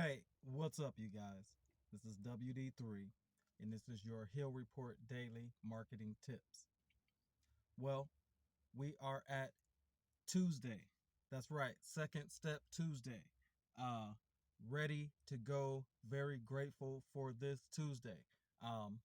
Hey, what's up, you guys? This is WD3, and this is your Hill Report Daily Marketing Tips. Well, we are at Tuesday. That's right, Second Step Tuesday. Uh, Ready to go. Very grateful for this Tuesday. Um,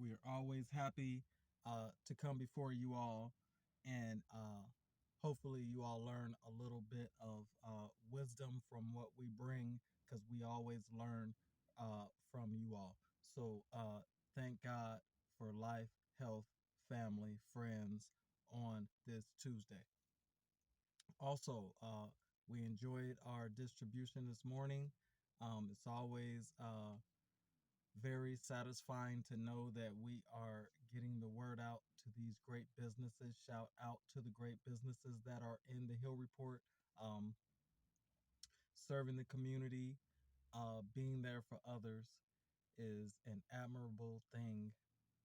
we are always happy to come before you all, and hopefully, you all learn a little bit of wisdom from what we bring because we always learn from you all. So, thank God for life, health, family, friends on this Tuesday. Also, we enjoyed our distribution this morning. It's always very satisfying to know that we are getting the word out to these great businesses. Shout out to the great businesses that are in the Hill Report, um, serving the community, being there for others is an admirable thing.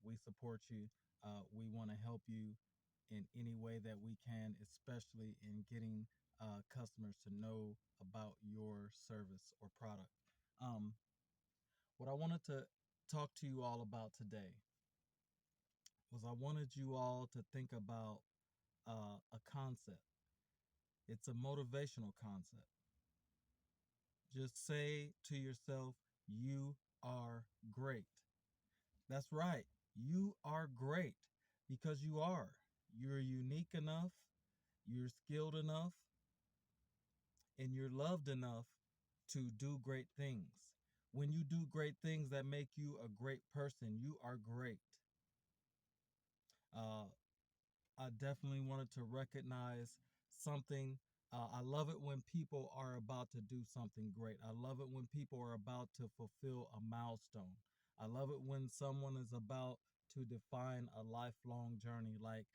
We support you. We want to help you in any way that we can, especially in getting customers to know about your service or product. Um, what I wanted to talk to you all about today was I wanted you all to think about a concept. It's a motivational concept. Just say to yourself, you are great. That's right. You are great because you are. You're unique enough, you're skilled enough, and you're loved enough to do great things. When you do great things that make you a great person, you are great. Uh, I definitely wanted to recognize something. I love it when people are about to do something great. I love it when people are about to fulfill a milestone. I love it when someone is about to define a lifelong journey. Like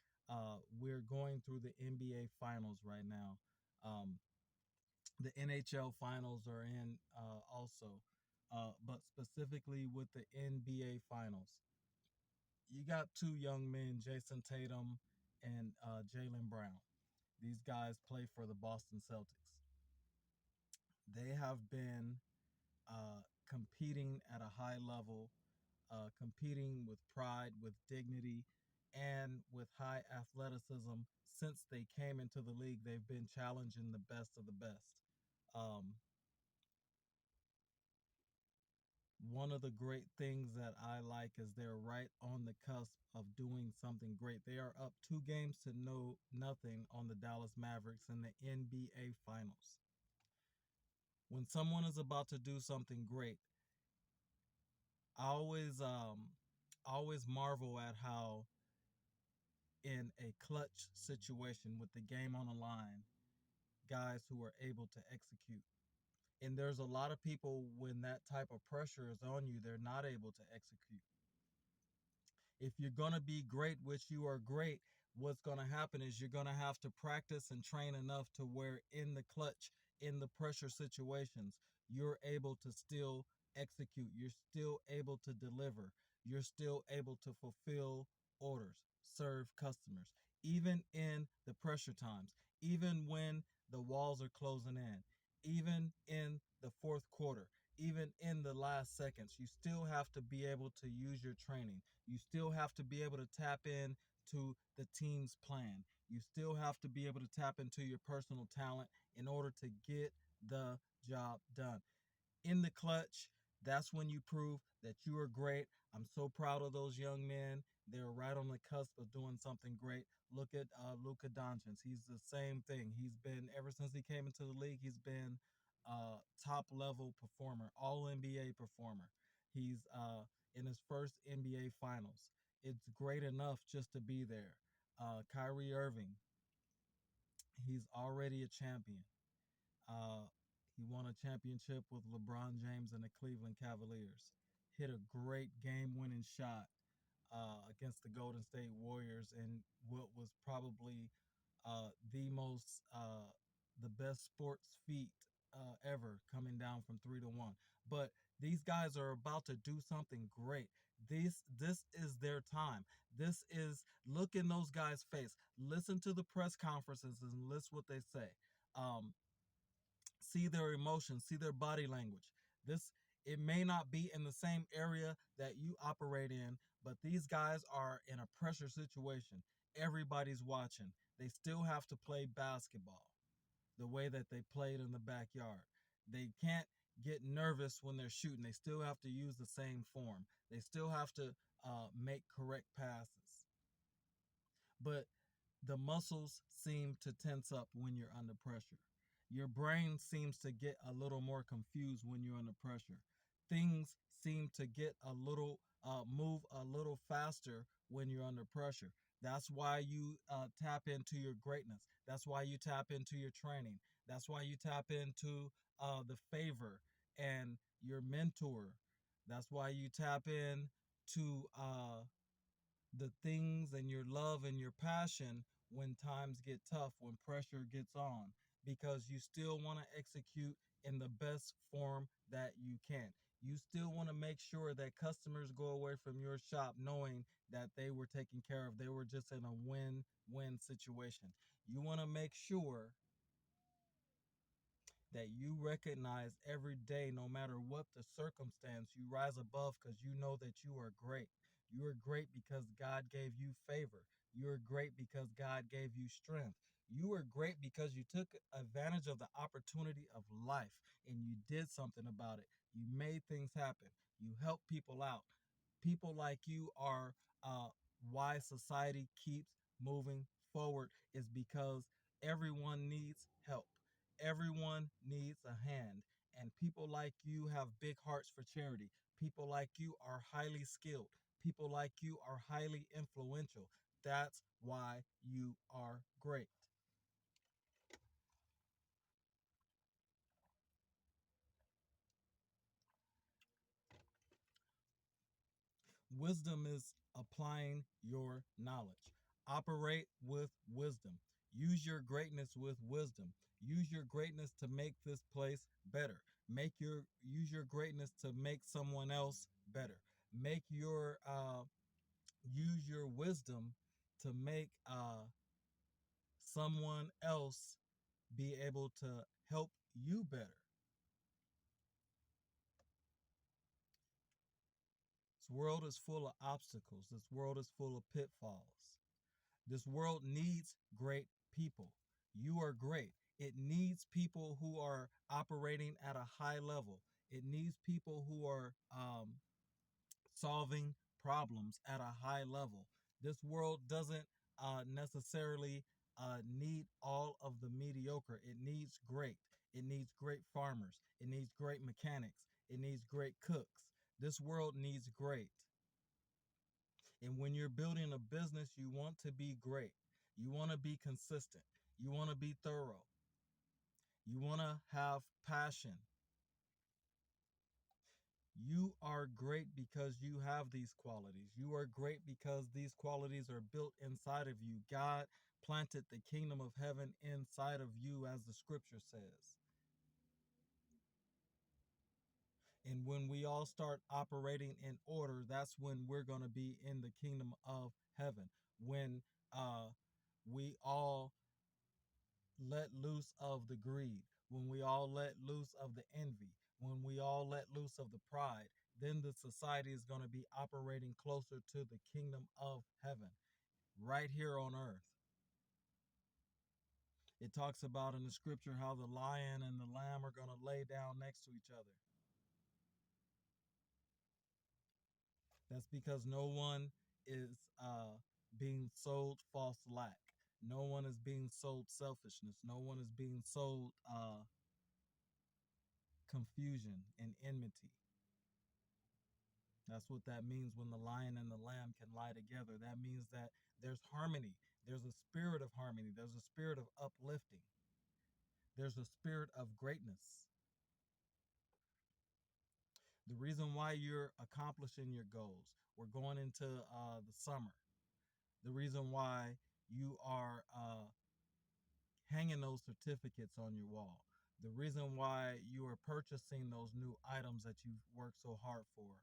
we're going through the NBA finals right now. Um, the NHL finals are in also, but specifically with the NBA finals you got two young men, Jason Tatum and Jalen Brown. These guys play for the Boston Celtics. They have been competing at a high level, competing with pride, with dignity, and with high athleticism since they came into the league. They've been challenging the best of the best. Um, One of the great things that I like is they're right on the cusp of doing something great. They are up 2 games to nothing on the Dallas Mavericks in the NBA Finals. When someone is about to do something great, I always marvel at how in a clutch situation with the game on the line, guys who are able to execute. And there's a lot of people when that type of pressure is on you, they're not able to execute. If you're going to be great, which you are great, what's going to happen is you're going to have to practice and train enough to where in the clutch, in the pressure situations, you're able to still execute. You're still able to deliver. You're still able to fulfill orders, serve customers, even in the pressure times, even when the walls are closing in, even in the fourth quarter, even in the last seconds. You still have to be able to use your training. You still have to be able to tap in to the team's plan. You still have to be able to tap into your personal talent in order to get the job done. In the clutch, that's when you prove that you are great. I'm so proud of those young men. They're right on the cusp of doing something great. Look at Luka Doncic. He's the same thing. He's been ever since he came into the league. He's been top level performer, all NBA performer. He's in his first NBA Finals. It's great enough just to be there. Kyrie Irving, he's already a champion. Uh, he won a championship with LeBron James and the Cleveland Cavaliers. Hit a great game-winning shot against the Golden State Warriors in what was probably the best sports feat ever, coming down from 3-1. But these guys are about to do something great. This is their time. This is look in those guys' face. Listen to the press conferences and listen what they say. Um, see their emotions, see their body language. This it may not be in the same area that you operate in, but these guys are in a pressure situation. Everybody's watching. They still have to play basketball the way that they played in the backyard. They can't get nervous when they're shooting. They still have to use the same form. They still have to make correct passes. But the muscles seem to tense up when you're under pressure. Your brain seems to get a little more confused when you're under pressure. Things seem to get a little, move a little faster when you're under pressure. That's why you tap into your greatness. That's why you tap into your training. That's why you tap into the favor and your mentor. That's why you tap in to the things and your love and your passion when times get tough, when pressure gets on, because you still want to execute in the best form that you can. You still want to make sure that customers go away from your shop knowing that they were taken care of. They were just in a win win situation. You want to make sure that you recognize every day, no matter what the circumstance, you rise above because you know that you are great. You are great because God gave you favor. You are great because God gave you strength. You are great because you took advantage of the opportunity of life and you did something about it. You made things happen. You help people out. People like you are why society keeps moving forward, is because everyone needs help. Everyone needs a hand. And people like you have big hearts for charity. People like you are highly skilled. People like you are highly influential. That's why you are great. Wisdom is applying your knowledge. Operate with wisdom. Use your greatness with wisdom. Use your greatness to make this place better. Use your greatness to make someone else better. Make your use your wisdom to make someone else be able to help you better. This world is full of obstacles. This world is full of pitfalls. This world needs great people. You are great. It needs people who are operating at a high level. It needs people who are solving problems at a high level. This world doesn't necessarily need all of the mediocre. It needs great. It needs great farmers. It needs great mechanics. It needs great cooks. This world needs great. And when you're building a business, you want to be great. You want to be consistent. You want to be thorough. You want to have passion. You are great because you have these qualities. You are great because these qualities are built inside of you. God planted the kingdom of heaven inside of you, as the scripture says. And when we all start operating in order, that's when we're going to be in the kingdom of heaven. When we all let loose of the greed, when we all let loose of the envy, when we all let loose of the pride, then the society is going to be operating closer to the kingdom of heaven right here on earth. It talks about in the scripture how the lion and the lamb are going to lay down next to each other. That's because no one is being sold false lack. No one is being sold selfishness. No one is being sold confusion and enmity. That's what that means when the lion and the lamb can lie together. That means that there's harmony. There's a spirit of harmony. There's a spirit of uplifting. There's a spirit of greatness. The reason why you're accomplishing your goals, we're going into the summer. The reason why you are hanging those certificates on your wall. The reason why you are purchasing those new items that you've worked so hard for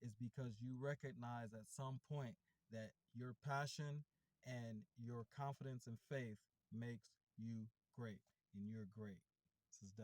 is because you recognize at some point that your passion and your confidence and faith makes you great, and you're great. This is